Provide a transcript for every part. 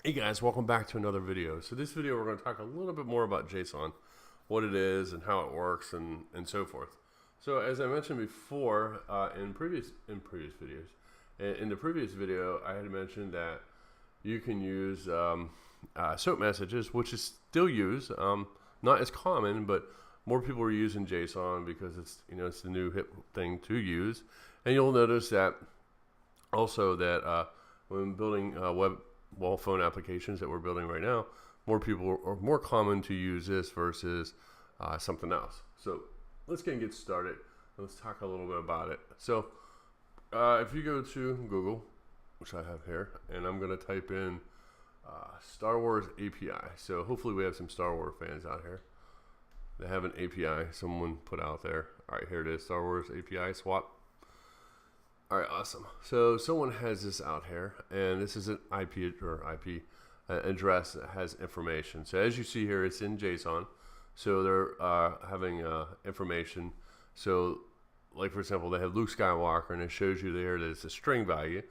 Hey guys, welcome back to another video. So this video we're going to talk a little bit more about JSON, what it is and how it works and so forth. So as I mentioned before in previous videos, in the previous video I had mentioned that you can use SOAP messages, which is still used, not as common, but more people are using JSON because it's the new hip thing to use. And you'll notice that also that when building phone applications that we're building right now, more people are more common to use this versus something else. So let's get started. Let's talk a little bit about it. So if you go to Google, which I have here, and I'm going to type in Star Wars API. So hopefully we have some Star Wars fans out here. They have an API someone put out there. All right, here it is, Star Wars API swap. All right, awesome. So someone has this out here, and this is an IP address that has information. So as you see here, it's in JSON. So they're having information. So, like for example, they have Luke Skywalker, and it shows you there that it's a string value.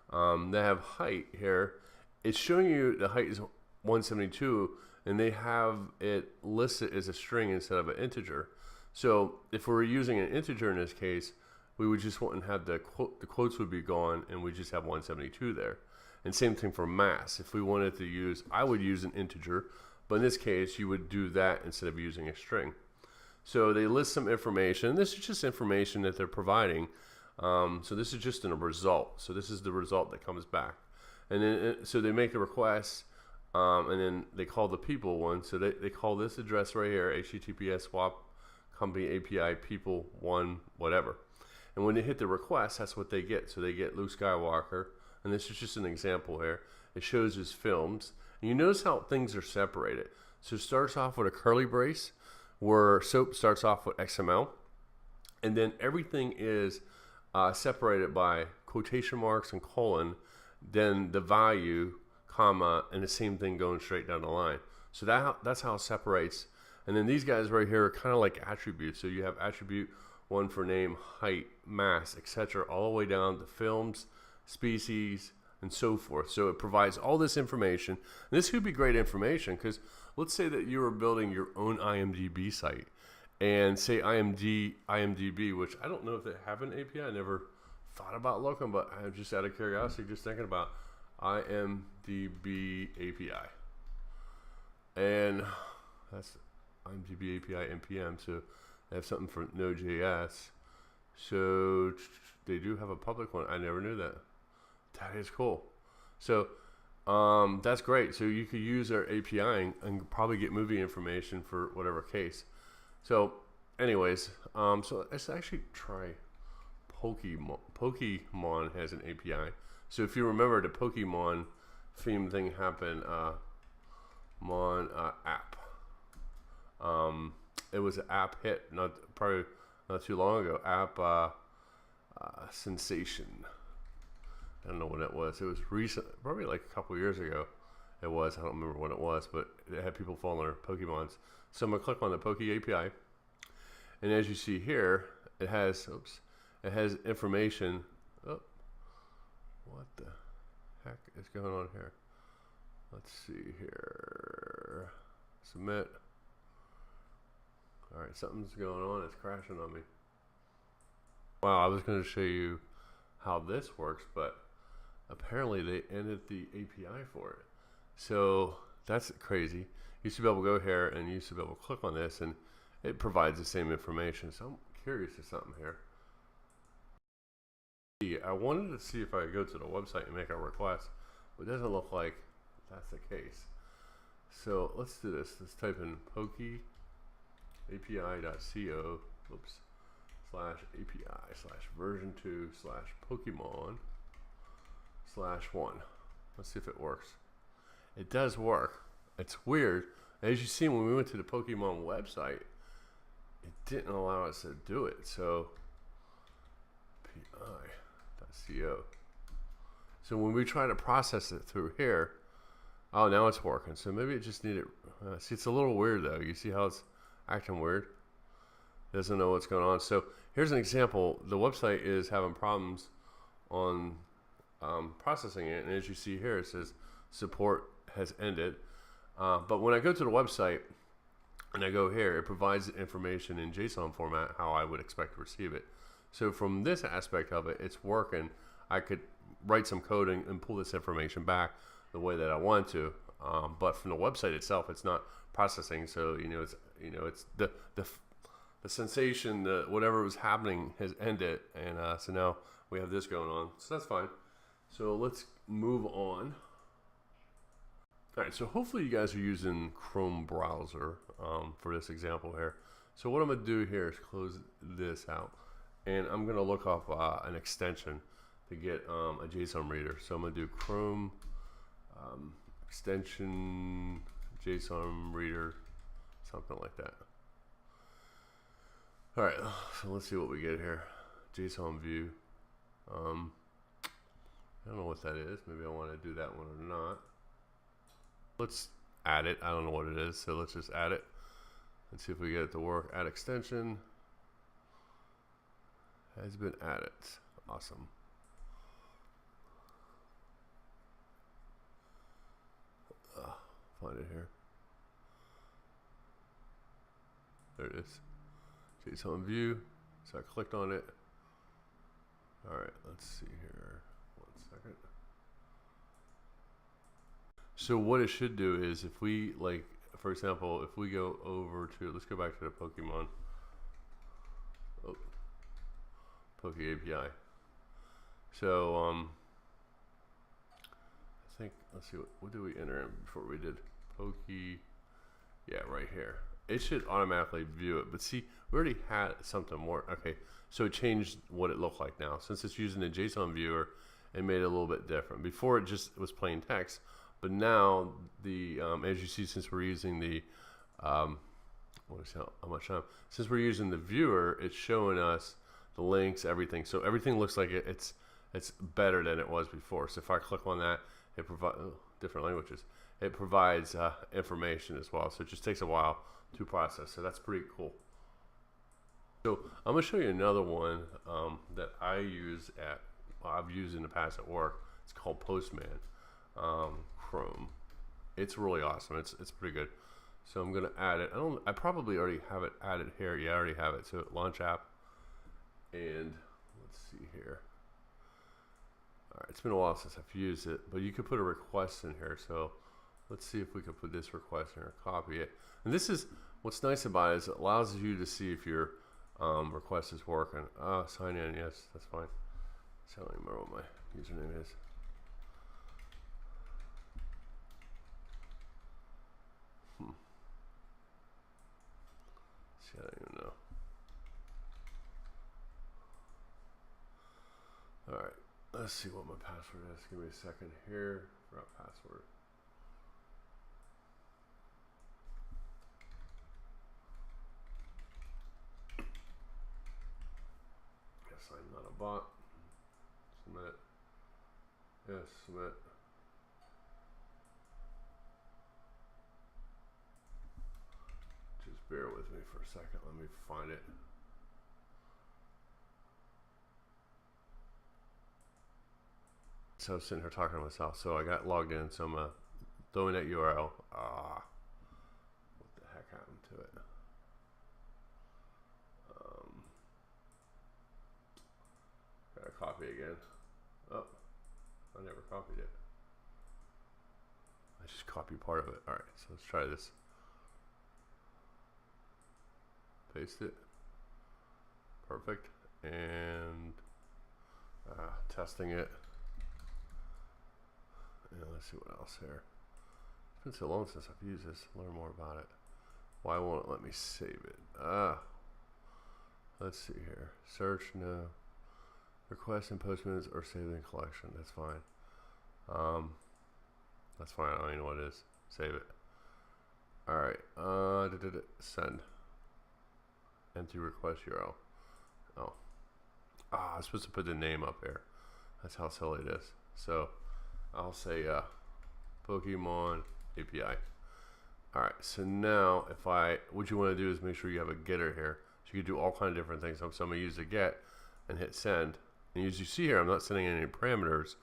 They have height here. It's showing you the height is 172, and they have it listed as a string instead of an integer. So if we're using an integer in this case, we would just want to have the quotes would be gone, and we just have 172 there. And same thing for mass. If we wanted to use, I would use an integer, but in this case, you would do that instead of using a string. So they list some information. This is just information that they're providing. So this is just a result. So this is the result that comes back. And then, so they make a request, and then they call the people one. So they call this address right here, HTTPS swap company API people one whatever. And when they hit the request, that's what they get. So they get Luke Skywalker, and this is just an example here. It shows his films. And you notice how things are separated. So it starts off with a curly brace, where SOAP starts off with XML. And then everything is separated by quotation marks and colon, then the value, comma, and the same thing going straight down the line. So that's how it separates. And then these guys right here are kind of like attributes. So you have attribute one for name, height, mass, etc., all the way down to films, species, and so forth. So it provides all this information. And this could be great information because let's say that you were building your own IMDb site, and say IMDb, which I don't know if they have an API. I never thought about looking, but I'm just out of curiosity, just thinking about IMDb API, and that's IMDb API npm. So they have something for Node.js. So they do have a public one. I never knew that. That is cool. So that's great. So you could use their API and probably get movie information for whatever case. So anyways, so let's actually try Pokemon. Pokemon has an API. So if you remember, the Pokemon theme thing happened on app. It was an app hit, probably not too long ago. App sensation. I don't know when it was. It was recent, probably like a couple years ago. It was. I don't remember when it was, but it had people following their Pokemons. So I'm gonna click on the Poke API, and as you see here, it has information. Oh, what the heck is going on here? Let's see here. Submit. All right, something's going on. It's crashing on me. Wow, I was going to show you how this works, but apparently they ended the API for it. So that's crazy. You used to be able to go here and you used to be able to click on this, and it provides the same information. So I'm curious of something here. I wanted to see if I could go to the website and make a request, but it doesn't look like that's the case. So let's do this. Let's type in api.co /API/version2/Pokemon/1. Let's see if it works. It does work. It's weird. As you see, when we went to the Pokemon website, it didn't allow us to do it. So pi.co. So when we try to process it through here, oh, now it's working. So maybe it just needed. See, it's a little weird though. You see how it's acting weird? Doesn't know what's going on. So here's an example. The website is having problems on processing it, and as you see here, it says support has ended. But when I go to the website and I go here, it provides information in JSON format how I would expect to receive it. So from this aspect of it, it's working. I could write some coding and pull this information back the way that I want to. But from the website itself, it's not processing. So it's the sensation, whatever was happening has ended, and so now we have this going on. So that's fine. So let's move on. All right. So hopefully you guys are using Chrome browser for this example here. So what I'm gonna do here is close this out, and I'm gonna look up an extension to get a JSON reader. So I'm gonna do Chrome extension JSON reader, something like that. All right, so let's see what we get here. JSON view. I don't know what that is. Maybe I want to do that one or not. Let's add it. I don't know what it is, so let's just add it and see if we get it to work. Add extension has been added. Awesome. Find it here. There it is. JSON view. So I clicked on it. All right, let's see here. 1 second. So what it should do is, if we, like, for example, if we go over to, let's go back to the Pokemon. Poke API. So I think, let's see, what did we enter in before we did Poke? Yeah, right here. It should automatically view it, but see, we already had something more. Okay, so it changed what it looked like now. Since it's using the JSON viewer, it made it a little bit different. Before it just was plain text, but now the as you see, since we're using the since we're using the viewer, it's showing us the links, everything. So everything looks like it's better than it was before. So if I click on that, it provides different languages. It provides information as well. So it just takes a while to process. So that's pretty cool. So I'm going to show you another one that I've used in the past at work. It's called Postman Chrome. It's really awesome. It's pretty good. So I'm going to add it. I probably already have it added here. Yeah, I already have it. So launch app, and let's see here. All right, it's been a while since I've used it, but you could put a request in here. So let's see if we can put this request in here, copy it. And this is what's nice about it, is it allows you to see if your request is working. Sign in, yes, that's fine. So I don't remember what my username is. See, I don't even know. All right, let's see what my password is. Give me a second here. Forgot password. Guess I'm not a bot. Submit. Yes, submit. Just bear with me for a second. Let me find it. So I was sitting here talking to myself. So I got logged in. So I'm throwing that URL. What the heck happened to it? Gotta copy again. Oh, I never copied it. I just copied part of it. All right, so let's try this. Paste it. Perfect. And testing it. And let's see what else here. It's been so long since I've used this. Learn more about it. Why won't it let me save it? Let's see here. Search, no. Request in Postman's or save in collection. That's fine. That's fine. I don't even know what it is. Save it. All right. Send. Empty request URL. Oh. I'm supposed to put the name up here. That's how silly it is. So I'll say Pokemon API. All right. So now, what you want to do is make sure you have a getter here. So you can do all kinds of different things. So I'm going to use the get and hit send. And as you see here, I'm not sending any parameters.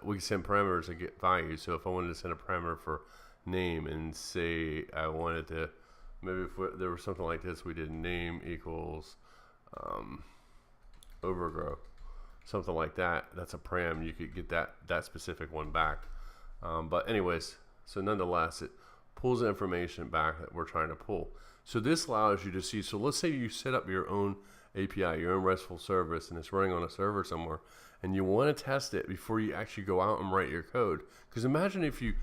we can send parameters and get values. So if I wanted to send a parameter for name and say I wanted to, maybe if there was something like this, we did name equals overgrow, something like that. That's a param. You could get that specific one back. But anyways, so nonetheless, it pulls the information back that we're trying to pull. So this allows you to see, so let's say you set up your own API, your own RESTful service, and it's running on a server somewhere, and you want to test it before you actually go out and write your code. Because imagine if you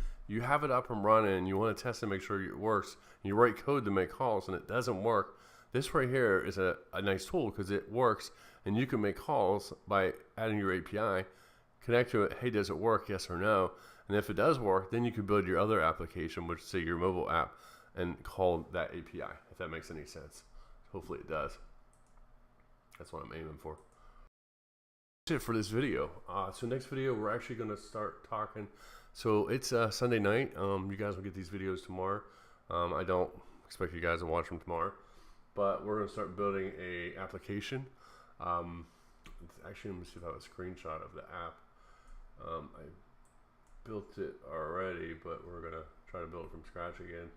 have it up and running and you want to test and make sure it works, and you write code to make calls and it doesn't work. This right here is a nice tool because it works, and you can make calls by adding your API, connect to it, hey, does it work, yes or no? And if it does work, then you can build your other application, which is say your mobile app, and call that API, if that makes any sense. Hopefully it does. That's what I'm aiming for. That's it for this video. So next video, we're actually going to start talking. So it's Sunday night. You guys will get these videos tomorrow. I don't expect you guys to watch them tomorrow, but we're going to start building a application. Actually, let me see if I have a screenshot of the app. I built it already, but we're going to try to build it from scratch again.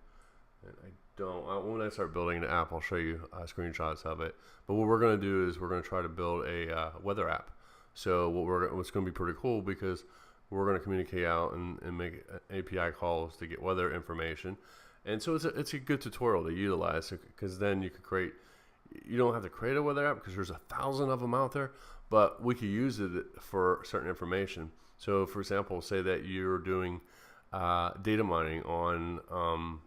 And I don't. When I start building the app, I'll show you screenshots of it. But what we're going to do is we're going to try to build a weather app. So what's going to be pretty cool, because we're going to communicate out and make API calls to get weather information. And so it's a good tutorial to utilize, because then you could create. You don't have to create a weather app because there's 1,000 of them out there, but we could use it for certain information. So, for example, say that you're doing data mining on,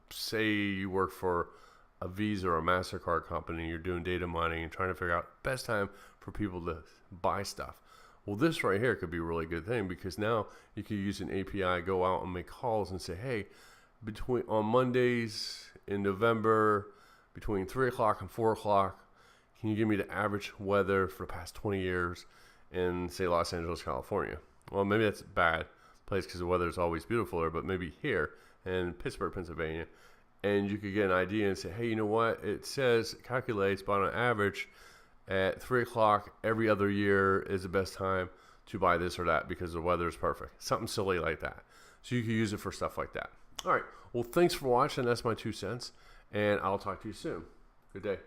say you work for a Visa or a MasterCard company, you're doing data mining and trying to figure out best time for people to buy stuff. Well, this right here could be a really good thing, because now you could use an API, go out and make calls and say, hey, on Mondays in November, between 3 o'clock and 4 o'clock, can you give me the average weather for the past 20 years in, say, Los Angeles, California? Well, maybe that's a bad place because the weather is always beautiful there, but maybe here in Pittsburgh, Pennsylvania, and you could get an idea and say, hey, you know what? It says, it calculates, but on average, at 3 o'clock every other year is the best time to buy this or that because the weather is perfect. Something silly like that. So you can use it for stuff like that. All right. Well, thanks for watching. That's my 2 cents. And I'll talk to you soon. Good day.